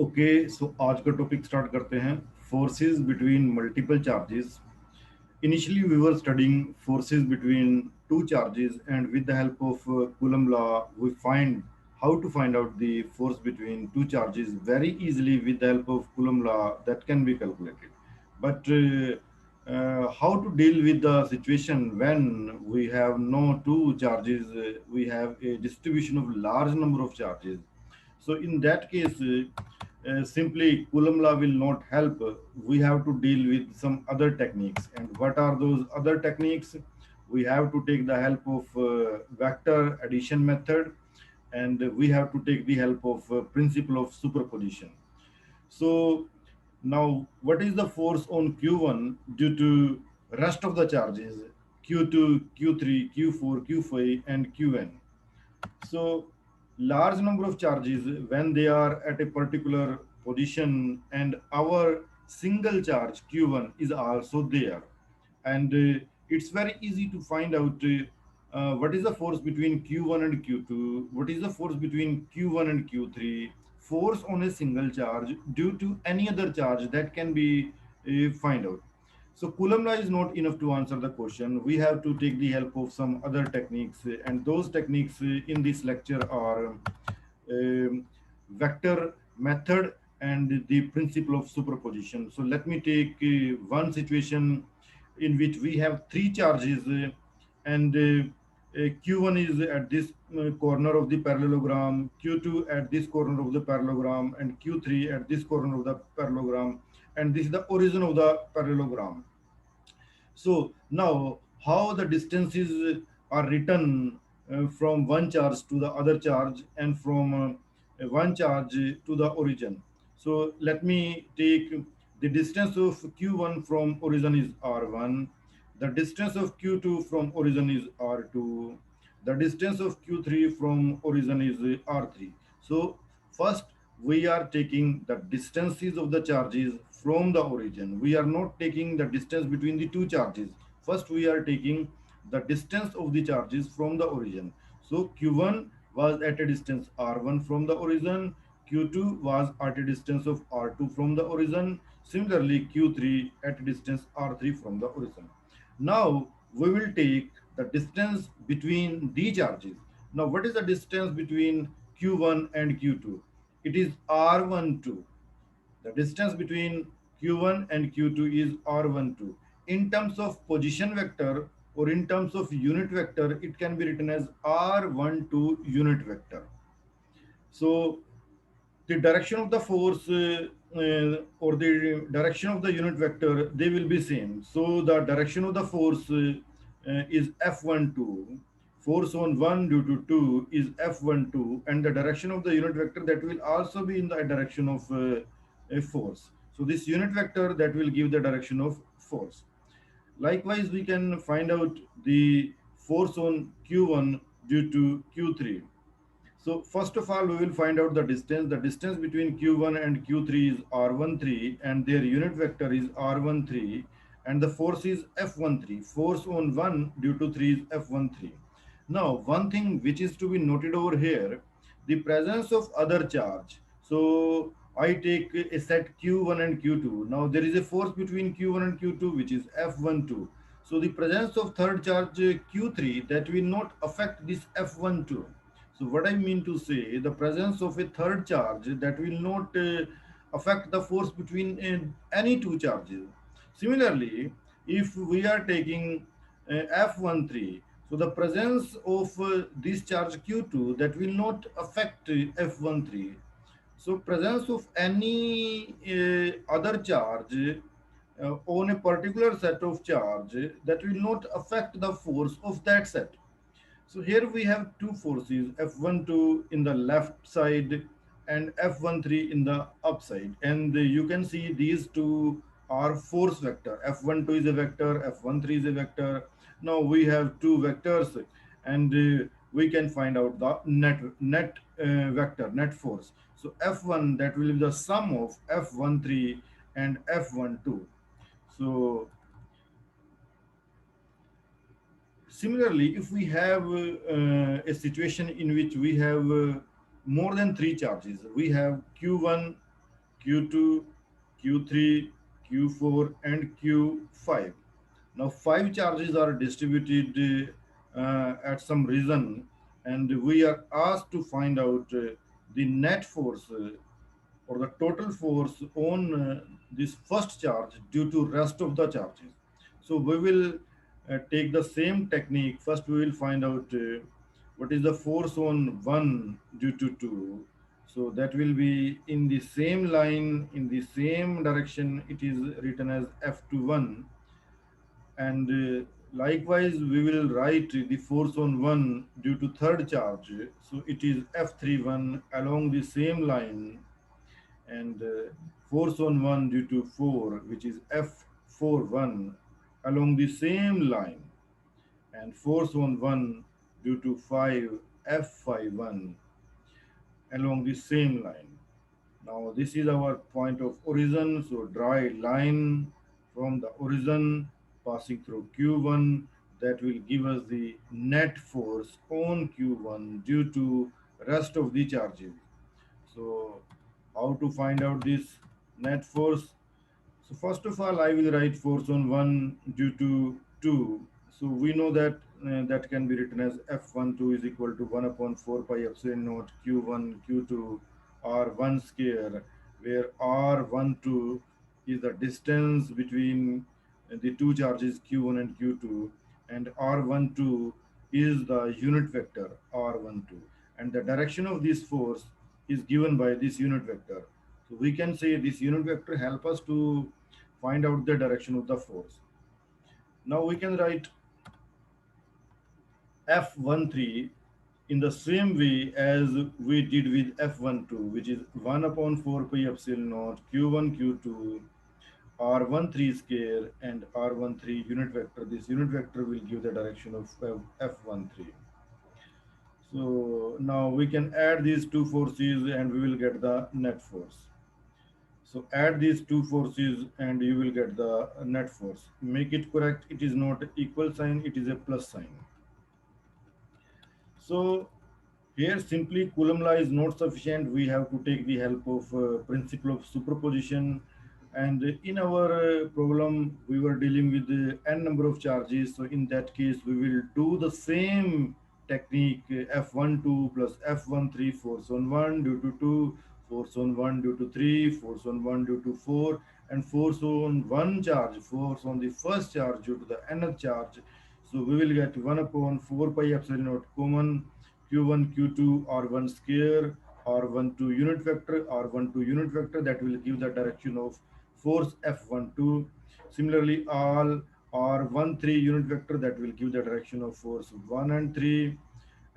Okay so आज का topic start करते हैं। Forces between multiple charges. Initially, we were studying forces between two charges, and with the help of Coulomb law, we find how to find out the force between two charges very easily with the help of Coulomb law that can be calculated. But how to deal with the situation when we have no two charges, we have a distribution of large number of charges. So in that case, simply Coulomb law will not help. We have to deal with some other techniques. And what are those other techniques? We have to take the help of vector addition method, and we have to take the help of principle of superposition. So now, what is the force on Q1 due to rest of the charges Q2, Q3, Q4, Q5, and Qn? So large number of charges when they are at a particular position and our single charge Q1 is also there. And it's very easy to find out what is the force between Q1 and Q2, what is the force between Q1 and Q3, force on a single charge due to any other charge that can be find out. So Coulomb law is not enough to answer the question. We have to take the help of some other techniques, and those techniques in this lecture are vector method and the principle of superposition. So let me take one situation in which we have three charges, and Q1 is at this corner of the parallelogram, Q2 at this corner of the parallelogram, and Q3 at this corner of the parallelogram, and this is the origin of the parallelogram. So now, how the distances are written from one charge to the other charge and from one charge to the origin. So let me take the distance of Q1 from origin is R1, the distance of Q2 from origin is R2, the distance of Q3 from origin is R3. So first we are taking the distances of the charges from the origin. We are not taking the distance between the two charges. First we are taking the distance of the charges from the origin. So Q1 was at a distance R1 from the origin, Q2 was at a distance of R2 from the origin, similarly Q3 at a distance R3 from the origin. Now we will take the distance between the charges. Now what is the distance between Q1 and Q2? It is R12. The distance between Q1 and Q2 is R12. In terms of position vector or in terms of unit vector, it can be written as R12 unit vector. So the direction of the force or the direction of the unit vector, they will be same. So the direction of the force is F12. Force on 1 due to 2 is F12, and the direction of the unit vector that will also be in the direction of a force. So this unit vector that will give the direction of force. Likewise, we can find out the force on Q1 due to Q3. So first of all, we will find out the distance. The distance between Q1 and Q3 is R13, and their unit vector is R13, and the force is F13. Force on 1 due to 3 is F13. Now, one thing which is to be noted over here, the presence of other charge. So I take a set Q1 and Q2. Now there is a force between Q1 and Q2 which is F12. So the presence of third charge Q3 that will not affect this F12. So what I mean to say, the presence of a third charge that will not affect the force between any two charges. Similarly, if we are taking F13, so the presence of this charge Q2 that will not affect F13. So presence of any other charge on a particular set of charge that will not affect the force of that set. So here we have two forces, F12 in the left side and F13 in the upside. And you can see these two are force vector. F12 is a vector, F13 is a vector. Now we have two vectors, and we can find out the net vector, net force. So F1 that will be the sum of F13 and F12. So similarly, if we have a situation in which we have more than three charges, we have Q1 Q2, Q3, Q4, and Q5. Now, five charges are distributed at some region, and we are asked to find out the net force or the total force on this first charge due to rest of the charges. So we will take the same technique. First, we will find out what is the force on 1 due to 2. So that will be in the same line, in the same direction. It is written as F to 1, and likewise we will write the force on 1 due to third charge, so it is F31 along the same line, and force on 1 due to 4, which is F41 along the same line, and force on 1 due to 5, F51 along the same line. Now this is our point of origin, so draw a line from the origin passing through Q1 that will give us the net force on Q1 due to rest of the charges. So how to find out this net force? So first of all, I will write force on 1 due to 2. So we know that that can be written as F12 is equal to 1 upon 4 pi epsilon naught Q1 Q2 R1 square, where R12 is the distance between the two charges Q1 and Q2, and R12 is the unit vector R12, and the direction of this force is given by this unit vector. So we can say this unit vector help us to find out the direction of the force. Now we can write F13 in the same way as we did with F12, which is 1 upon 4 pi epsilon naught Q1 Q2 R13 square and R13 unit vector. This unit vector will give the direction of F13. So now we can add these two forces and we will get the net force. So add these two forces and you will get the net force. Make it correct. It is not equal sign, it is a plus sign. So here simply Coulomb law is not sufficient. We have to take the help of principle of superposition. And in our problem, we were dealing with n number of charges. So in that case, we will do the same technique F12 plus F13 force on 1 due to 2, force on 1 due to 3, force on 1 due to 4, and force on one charge, force on the first charge due to the nth charge. So we will get 1 upon 4 pi epsilon naught common Q1 Q2 R1 square R12 unit vector R12 unit vector, that will give the direction of force F12. Similarly, all R13 unit vector, that will give the direction of force 1 and 3.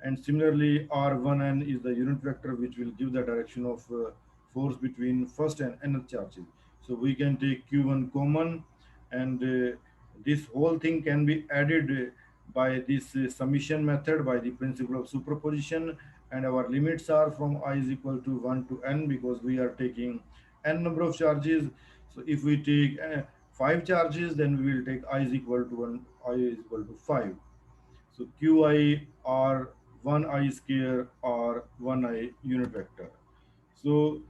And similarly, R1n is the unit vector which will give the direction of force between first and nth charges. So we can take Q1 common, and this whole thing can be added by this summation method by the principle of superposition, and our limits are from I is equal to 1 to n because we are taking n number of charges. So if we take 5 charges, then we will take I is equal to 1, I is equal to 5. So Qi or 1i square or 1i unit vector. So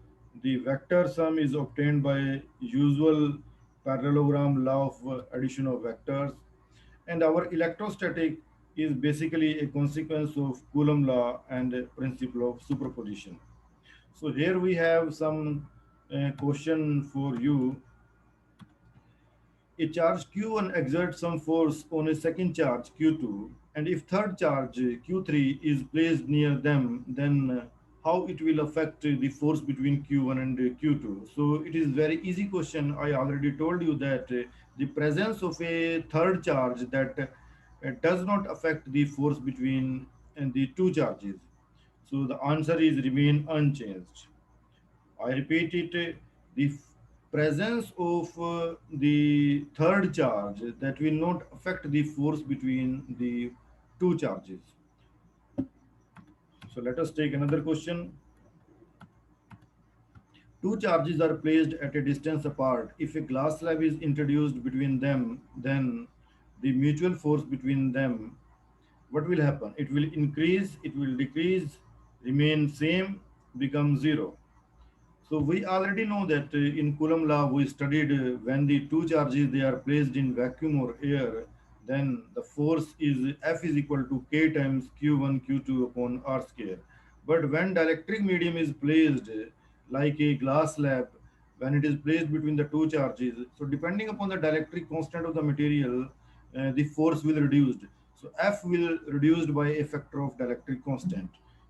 the vector sum is obtained by usual parallelogram law of addition of vectors, and our electrostatic is basically a consequence of Coulomb law and principle of superposition. So here we have some question for you. A charge Q1 exerts some force on a second charge Q2, and if third charge Q3 is placed near them, then how it will affect the force between Q1 and Q2? So it is very easy question. I already told you that the presence of a third charge that does not affect the force between the two charges. So the answer is remain unchanged. I repeat it, the presence of the third charge that will not affect the force between the two charges. So let us take another question. Two charges are placed at a distance apart. If a glass slab is introduced between them, then the mutual force between them, what will happen? It will increase, it will decrease, remain same, become zero. So we already know that in Coulomb law we studied when the two charges they are placed in vacuum or air, then the force is F is equal to K times Q1 Q2 upon R square. But when dielectric medium is placed like a glass slab, when it is placed between the two charges, so depending upon the dielectric constant of the material, the force will reduced. So F will reduced by a factor of dielectric constant.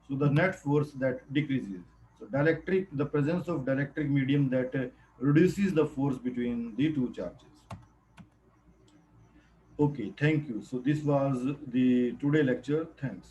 So the net force that decreases. So dielectric, the presence of dielectric medium that reduces the force between the two charges. Okay, thank you. So this was the today lecture. Thanks.